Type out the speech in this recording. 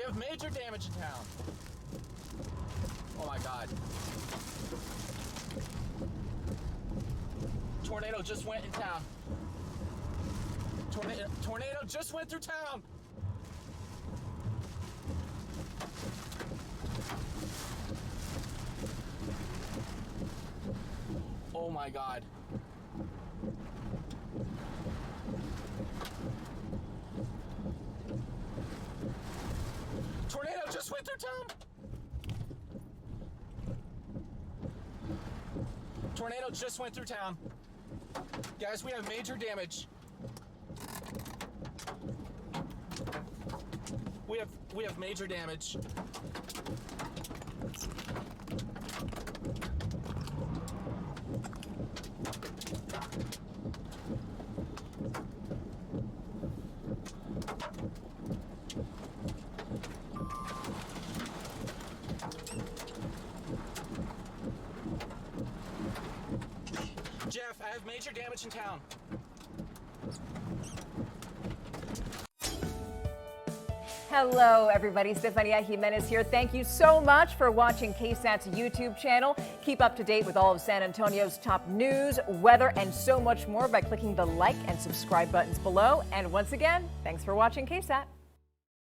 have major damage in town. Oh my God. Tornado just went in town. Tornado just went through town. Oh my God. Tornado just went through town. Tornado just went through town. Guys, we have major damage. We have major damage. Jeff, I have major damage in town. Hello, everybody. Stefania Jimenez here. Thank you so much for watching KSAT's YouTube channel. Keep up to date with all of San Antonio's top news, weather, and so much more by clicking the like and subscribe buttons below. And once again, thanks for watching KSAT.